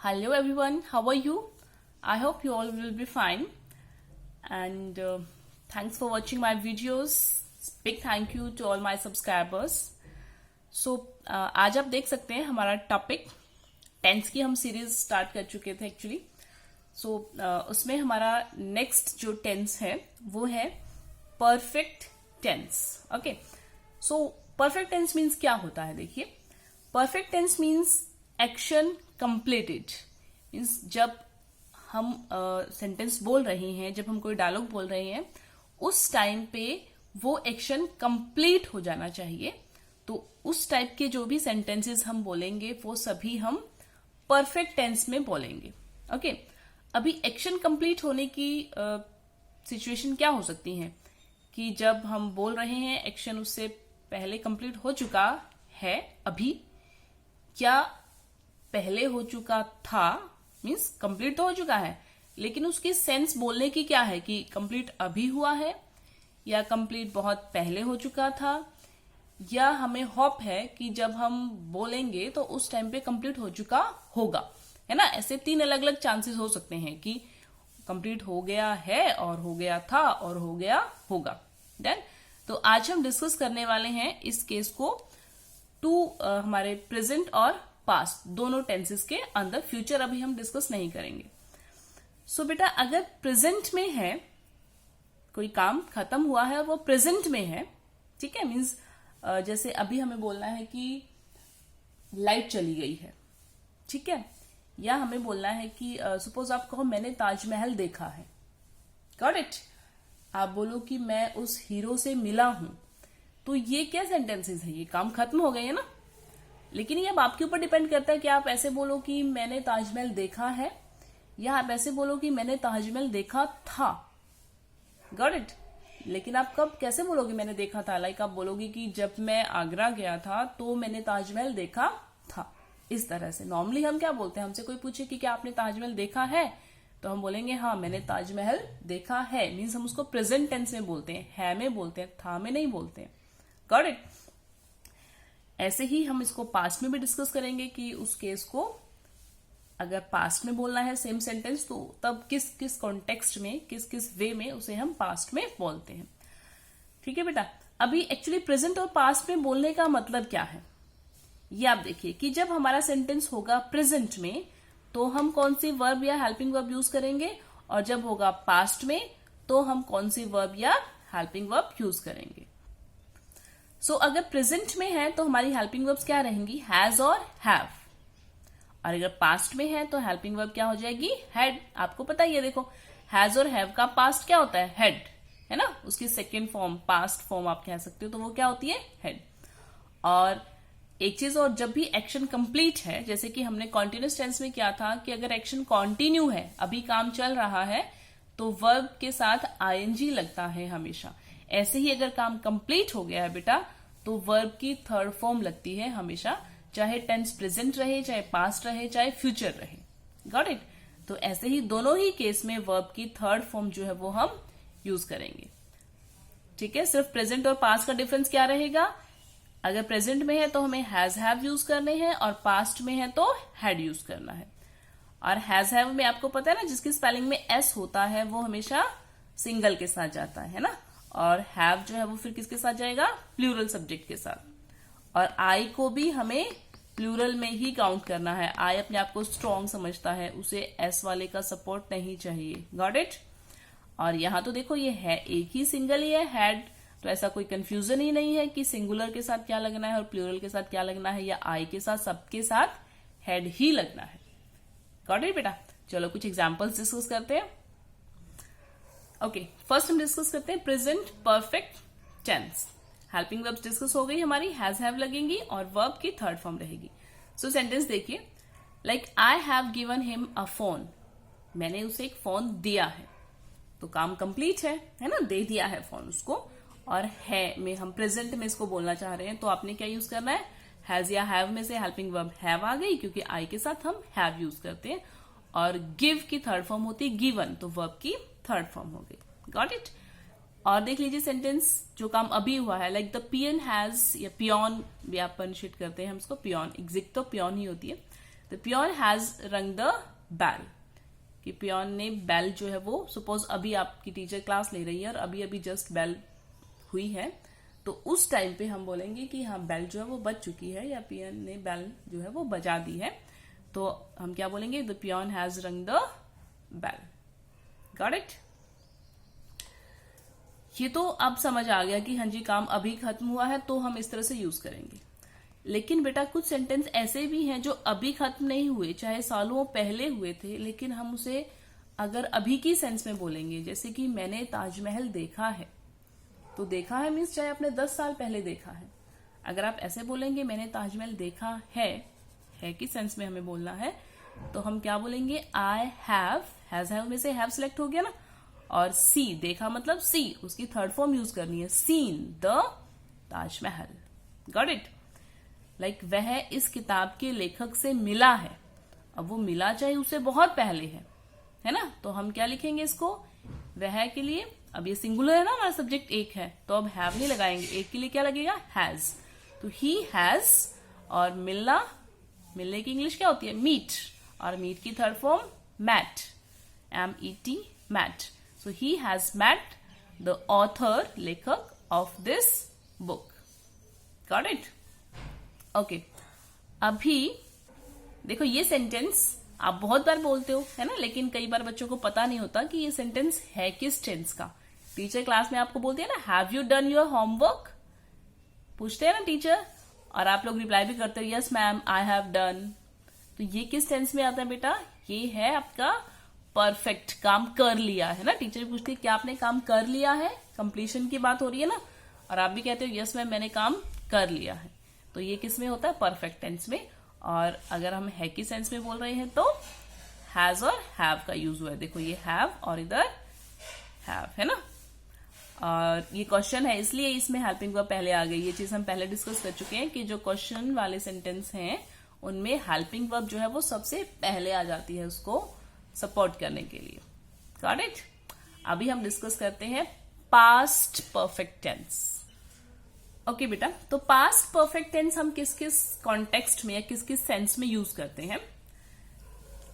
Hello everyone, how are you? I hope you all will be fine. And thanks for watching my videos. Big thank you to all my subscribers. So आज आप देख सकते हैं हमारा topic tense की हम series start कर चुके थे एक्चुअली. सो उसमें हमारा नेक्स्ट जो टेंस है वो है perfect tense. Okay, so perfect tense means क्या होता है? देखिए, perfect tense means action completed. Means जब हम सेंटेंस बोल रहे हैं, जब हम कोई डायलॉग बोल रहे हैं, उस टाइम पे वो एक्शन कंप्लीट हो जाना चाहिए. तो उस टाइप के जो भी सेंटेंसेस हम बोलेंगे वो सभी हम परफेक्ट टेंस में बोलेंगे. ओके, अभी एक्शन कंप्लीट होने की सिचुएशन क्या हो सकती है कि जब हम बोल रहे हैं एक्शन उससे पहले कंप्लीट हो चुका है, अभी क्या पहले हो चुका था, मीन्स कंप्लीट तो हो चुका है, लेकिन उसकी सेंस बोलने की क्या है कि कंप्लीट अभी हुआ है या कंप्लीट बहुत पहले हो चुका था, या हमें होप है कि जब हम बोलेंगे तो उस टाइम पे कंप्लीट हो चुका होगा, है ना. ऐसे तीन अलग अलग चांसेस हो सकते हैं कि कंप्लीट हो गया है और हो गया था और हो गया होगा. डन. तो आज हम डिस्कस करने वाले हैं इस केस को टू हमारे प्रेजेंट और पास्ट दोनों टेंसेस के अंदर. फ्यूचर अभी हम डिस्कस नहीं करेंगे. सो बेटा, अगर प्रेजेंट में है, कोई काम खत्म हुआ है और वो प्रेजेंट में है, ठीक है, मीन्स जैसे अभी हमें बोलना है कि लाइट चली गई है, ठीक है, या हमें बोलना है कि सपोज आप कहो मैंने ताजमहल देखा है. Got it. आप बोलो कि मैं उस हीरो से मिला हूं, तो ये क्या सेंटेंसेस है? ये काम खत्म हो गए है ना. लेकिन ये अब आपके ऊपर डिपेंड करता है कि आप ऐसे बोलो कि मैंने ताजमहल देखा है, या आप ऐसे बोलो कि मैंने ताजमहल देखा था. Got it. लेकिन आप कब कैसे बोलोगे मैंने देखा था? लाइक आप बोलोगे कि जब मैं आगरा गया था तो मैंने ताजमहल देखा था. इस तरह से नॉर्मली हम क्या बोलते हैं? हमसे कोई पूछे कि क्या आपने ताजमहल देखा है, तो हम बोलेंगे हाँ मैंने ताजमहल देखा है. मीन्स हम उसको प्रेजेंट टेंस में बोलते हैं, है में बोलते हैं, था में नहीं बोलते हैं. Got it. ऐसे ही हम इसको पास्ट में भी डिस्कस करेंगे कि उस केस को अगर पास्ट में बोलना है सेम सेंटेंस, तो तब किस किस कॉन्टेक्स्ट में, किस किस वे में उसे हम पास्ट में बोलते हैं. ठीक है बेटा. अभी एक्चुअली प्रेजेंट और पास्ट में बोलने का मतलब क्या है ये आप देखिए कि जब हमारा सेंटेंस होगा प्रेजेंट में तो हम कौन सी वर्ब या हेल्पिंग वर्ब यूज करेंगे, और जब होगा पास्ट में तो हम कौन सी वर्ब या हेल्पिंग वर्ब यूज करेंगे. सो अगर प्रेजेंट में है तो हमारी हेल्पिंग वर्ब्स क्या रहेंगी? हैज और हैव. और अगर पास्ट में है तो हेल्पिंग वर्ब क्या हो जाएगी? हैड. आपको पता ही है, देखो हैज और हैव का पास्ट क्या होता है? हैड, है ना. उसकी सेकेंड फॉर्म, पास्ट फॉर्म आप कह सकते हो, तो वो क्या होती है? हैड. और एक चीज और, जब भी एक्शन कंप्लीट है, जैसे कि हमने कॉन्टिन्यूस टेंस में किया था कि अगर एक्शन कॉन्टिन्यू है, अभी काम चल रहा है, तो वर्ब के साथ आईएनजी लगता है हमेशा. ऐसे ही अगर काम कंप्लीट हो गया है बेटा, तो वर्ब की थर्ड फॉर्म लगती है हमेशा, चाहे टेंस प्रेजेंट रहे, चाहे पास्ट रहे, चाहे फ्यूचर रहे. Got it. तो ऐसे ही दोनों ही केस में वर्ब की थर्ड फॉर्म जो है वो हम यूज करेंगे. ठीक है. सिर्फ प्रेजेंट और पास्ट का डिफरेंस क्या रहेगा? अगर प्रेजेंट में है तो हमें हैज हैव यूज करने हैं, और पास्ट में है तो हैड यूज करना है. और हैज हैव में आपको पता है ना, जिसकी स्पेलिंग में एस होता है वो हमेशा सिंगल के साथ जाता है ना. और हैव जो है वो फिर किसके साथ जाएगा? प्लूरल सब्जेक्ट के साथ. और आई को भी हमें प्लूरल में ही काउंट करना है. आई अपने आप को स्ट्रॉन्ग समझता है, उसे एस वाले का सपोर्ट नहीं चाहिए. Got it. और यहां तो देखो ये है एक ही सिंगल ही है, हैड, तो ऐसा कोई कंफ्यूजन ही नहीं है कि सिंगुलर के साथ क्या लगना है और प्लूरल के साथ क्या लगना है, या आई के साथ सबके साथ हैड ही लगना है. गॉट इट बेटा. चलो कुछ एग्जाम्पल्स डिस्कस करते हैं. ओके, फर्स्ट हम डिस्कस करते हैं present perfect tense. Helping verbs discuss हो गई हमारी, हैज हैव लगेंगी और वर्ब की थर्ड फॉर्म रहेगी. सो सेंटेंस देखिए, like I have given him a phone. मैंने उसे एक फोन दिया है, तो काम कंप्लीट है ना, दे दिया है फोन उसको. और है में हम प्रेजेंट में इसको बोलना चाह रहे हैं, तो आपने क्या यूज करना है? हैज या हैव में से हेल्पिंग वर्ब हैव आ गई, क्योंकि आई के साथ हम हैव यूज करते हैं. और गिव की थर्ड फॉर्म होती है गिवन, तो वर्ब की थर्ड फॉर्म हो गई. Got it. और देख लीजिए सेंटेंस जो काम अभी हुआ है, लाइक द पियन हैज, या पियोन भी आप पंशिट करते हैं हम इसको, पियोन, एग्जिट तो पियोन ही होती है. द पियोन हैज रंग द बेल, कि पियोन ने बेल जो है वो, सपोज अभी आपकी टीचर क्लास ले रही है और अभी अभी जस्ट बेल हुई है, तो उस टाइम पे हम बोलेंगे कि हाँ बेल जो है वो बज चुकी है या पियोन ने बेल जो है वो बजा दी है, तो हम क्या बोलेंगे, द पियोन हैज रंग द बेल। Got it? ये तो अब समझ आ गया कि हाँ जी काम अभी खत्म हुआ है तो हम इस तरह से यूज करेंगे। लेकिन बेटा कुछ सेंटेंस ऐसे भी हैं जो अभी खत्म नहीं हुए, चाहे सालों पहले हुए थे, लेकिन हम उसे अगर अभी की सेंस में बोलेंगे, जैसे कि मैंने ताजमहल देखा है, तो देखा है मीन्स चाहे आपने 10 साल पहले देखा है। अगर आप ऐसे बोलेंगे मैंने ताजमहल देखा है कि सेंस में हमें बोलना है, तो हम क्या बोलेंगे, आई हैव, हैज हैव में से हैव सिलेक्ट हो गया ना, और सी, देखा मतलब सी, उसकी थर्ड फॉर्म यूज करनी है, seen the Taj Mahal. Got it? Like वह इस किताब के लेखक से मिला है। अब वो मिला चाहे उसे बहुत पहले है ना, तो हम क्या लिखेंगे इसको, वह के लिए, अब ये सिंगुलर है ना, हमारा सब्जेक्ट एक है, तो अब हैव नहीं लगाएंगे, एक के लिए क्या लगेगा, हैज, तो ही हैज, और मिलने की इंग्लिश क्या होती है, मीट, और मीट की third form met, MET, met. So he has met the author, लेखक of this book. Got it? Okay, अभी देखो ये सेंटेंस आप बहुत बार बोलते हो है ना, लेकिन कई बार बच्चों को पता नहीं होता कि ये सेंटेंस है किस टेंस का। टीचर क्लास में आपको बोलती है ना, have you done your homework, पूछते हैं ना टीचर, और आप लोग रिप्लाई भी करते हो, yes ma'am I have done. तो ये किस टेंस में आता है बेटा, ये है आपका परफेक्ट, काम कर लिया है ना। टीचर पूछती है क्या आपने काम कर लिया है, कंप्लीशन की बात हो रही है ना, और आप भी कहते हो यस मैम मैंने काम कर लिया है, तो ये किस में होता है, परफेक्ट टेंस में। और अगर हम है की सेंस में बोल रहे हैं तो हैज और हैव का यूज हुआ है। देखो ये हैव और इधर हैव है ना, और ये क्वेश्चन है इसलिए इसमें हेल्पिंग वर्ब पहले आ गई। ये चीज हम पहले डिस्कस कर चुके हैं कि जो क्वेश्चन वाले सेंटेंस हैं उनमें हेल्पिंग वर्ब जो है वो सबसे पहले आ जाती है उसको सपोर्ट करने के लिए। Got it? अभी हम डिस्कस करते हैं पास्ट परफेक्ट टेंस। ओके बेटा, तो पास्ट परफेक्ट टेंस हम किस किस कॉन्टेक्स्ट में या किस किस सेंस में यूज करते हैं,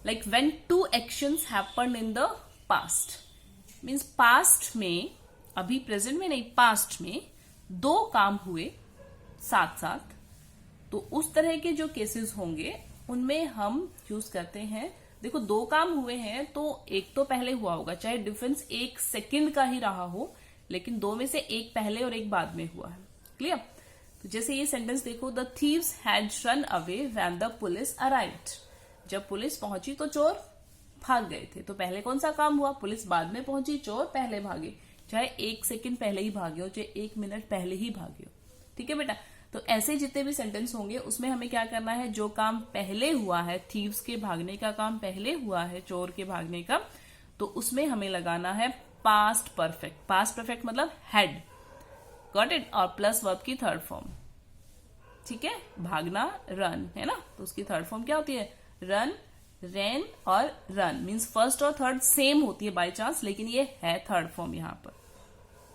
like when two actions happened in the past, means past में, अभी प्रेजेंट में नहीं, पास्ट में दो काम हुए साथ साथ, तो उस तरह के जो केसेस होंगे उनमें हम यूज करते हैं। देखो दो काम हुए हैं तो एक तो पहले हुआ होगा, चाहे डिफरेंस 1 सेकंड का ही रहा हो, लेकिन दो में से एक पहले और एक बाद में हुआ है। क्लियर? तो जैसे ये सेंटेंस देखो, the thieves had run away when the police arrived, जब पुलिस पहुंची तो चोर भाग गए थे। तो पहले कौन सा काम हुआ, पुलिस बाद में पहुंची, चोर पहले भागे, चाहे 1 सेकंड पहले ही भागे हो, चाहे 1 मिनट पहले ही भागे हो। ठीक है बेटा, तो ऐसे जितने भी सेंटेंस होंगे उसमें हमें क्या करना है, जो काम पहले हुआ है, थीव्स के भागने का काम पहले हुआ है, चोर के भागने का, तो उसमें हमें लगाना है पास्ट परफेक्ट। पास्ट परफेक्ट मतलब हैड, गॉट इट, और प्लस वर्ब की थर्ड फॉर्म। ठीक है, भागना रन है ना, तो उसकी थर्ड फॉर्म क्या होती है, रन, रेन और रन, मीन्स फर्स्ट और थर्ड सेम होती है बाय चांस, लेकिन ये है थर्ड फॉर्म यहाँ पर।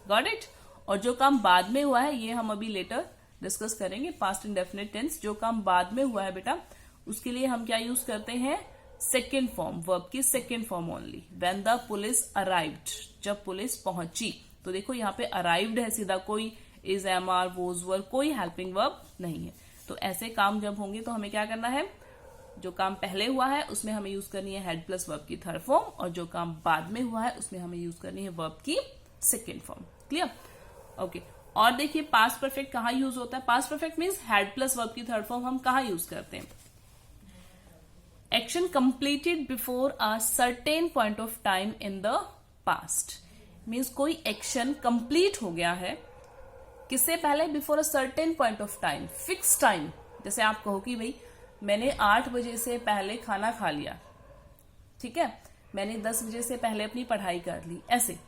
Got it? और जो काम बाद में हुआ है ये हम अभी लेटर डिस्कस करेंगे। पास्ट इंडेफिनिट टेंस, जो काम बाद में हुआ है बेटा उसके लिए हम क्या यूज करते हैं, सेकेंड फॉर्म, वर्ब की second form only. When the police arrived, जब पुलिस पहुंची, तो देखो यहाँ पे अराइव्ड है सीधा, कोई इज, एम आर, वोज वर, कोई हेल्पिंग वर्ब नहीं है। तो ऐसे काम जब होंगे तो हमें क्या करना है, जो काम पहले हुआ है उसमें हमें यूज करनी है हेड प्लस वर्ब की थर्ड फॉर्म, और जो काम बाद में हुआ है उसमें हमें यूज करनी है वर्ब की सेकेंड फॉर्म। क्लियर? ओके, और देखिए पास्ट परफेक्ट कहाँ यूज होता है, past perfect means head plus verb की थर्ड फॉर्म हम कहाँ यूज करते हैं, action completed before a certain point of time in the past, means कोई एक्शन कंप्लीट हो गया है किससे पहले, before a certain point of time, fix time. जैसे आप कहो कि भाई मैंने 8 बजे से पहले खाना खा लिया, ठीक है, मैंने 10 बजे से पहले अपनी पढ़ाई कर ली, ऐसे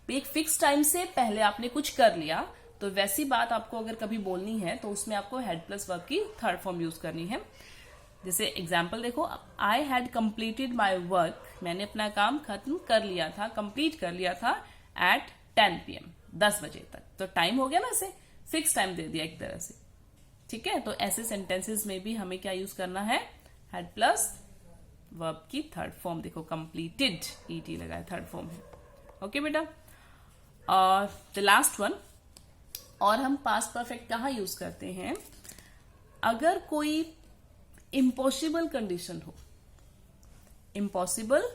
एक फिक्स टाइम से पहले आपने कुछ कर लिया, तो वैसी बात आपको अगर कभी बोलनी है तो उसमें आपको हेड प्लस वर्ब की थर्ड फॉर्म यूज करनी है। जैसे एग्जाम्पल देखो, I had completed my work, मैंने अपना काम खत्म कर लिया था, कंप्लीट कर लिया था एट 10 PM, 10 बजे तक। तो टाइम हो गया ना, इसे फिक्स टाइम दे दिया एक तरह से। ठीक है, तो ऐसे सेंटेंसेस में भी हमें क्या यूज करना है, हैड प्लस वर्ब की थर्ड फॉर्म, देखो कंप्लीटेड, ईटी लगा है, थर्ड फॉर्म है। ओके बेटा, और द लास्ट वन, और हम पास्ट परफेक्ट कहाँ यूज करते हैं? अगर कोई इम्पॉसिबल कंडीशन हो, इम्पॉसिबल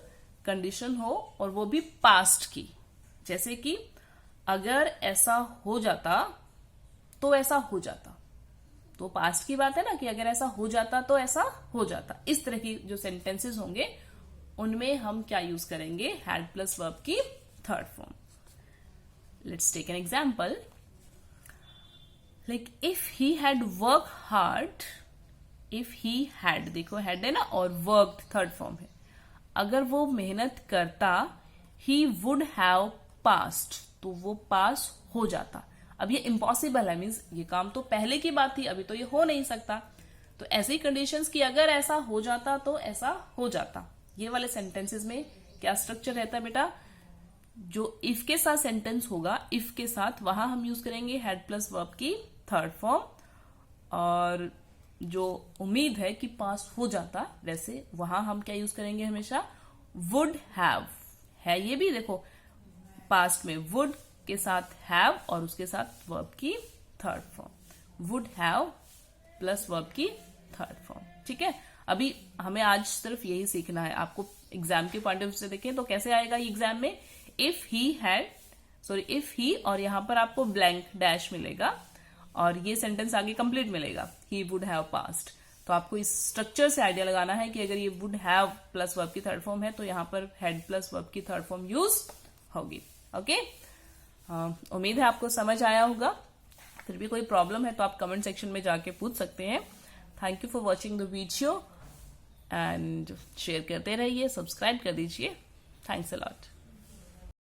कंडीशन हो और वो भी पास्ट की, जैसे कि अगर ऐसा हो जाता तो ऐसा हो जाता, तो पास्ट की बात है ना कि अगर ऐसा हो जाता तो ऐसा हो जाता। इस तरह की जो सेंटेंसेस होंगे उनमें हम क्या यूज करेंगे? हैड प्लस वर्ब की third form. Let's take an example, like if he had work hard, if he had, देखो हैड है ना, और वर्क थर्ड फॉर्म है, अगर वो मेहनत करता, ही वुड हैव पास्ड, तो वो पास हो जाता। अब ये इम्पॉसिबल है, मीन्स ये काम तो पहले की बात थी, अभी तो ये हो नहीं सकता। तो ऐसी कंडीशंस की अगर ऐसा हो जाता तो ऐसा हो जाता। ये वाले सेंटेंसेस में क्या स्ट्रक्चर रहता है बेटा? जो इफ के साथ सेंटेंस होगा, इफ के साथ वहां हम यूज करेंगे हैड प्लस वर्ब की थर्ड फॉर्म, और जो उम्मीद है कि पास हो जाता, वैसे वहां हम क्या यूज करेंगे? हमेशा वुड हैव है, ये भी देखो पास्ट में वुड के साथ हैव और उसके साथ वर्ब की third form, would have plus verb की थर्ड फॉर्म। ठीक है, अभी हमें आज सिर्फ यही सीखना है। आपको एग्जाम के पॉइंट ऑफ व्यू से देखें तो कैसे आएगा ये एग्जाम में? If he had, sorry if he, और यहां पर आपको ब्लैंक डैश मिलेगा और ये सेंटेंस आगे कंप्लीट मिलेगा, ही वुड हैव पास्ड। तो आपको इस स्ट्रक्चर से आइडिया लगाना है कि अगर ये वुड हैव प्लस वर्ब की थर्ड फॉर्म है तो यहां पर हैड प्लस वर्ब की थर्ड फॉर्म यूज होगी। ओके, उम्मीद है आपको समझ आया होगा। फिर भी कोई प्रॉब्लम है तो आप कमेंट सेक्शन में जाके पूछ सकते हैं। Thank you for watching the video and share करते रहिए, सब्सक्राइब कर दीजिए। Thanks a lot.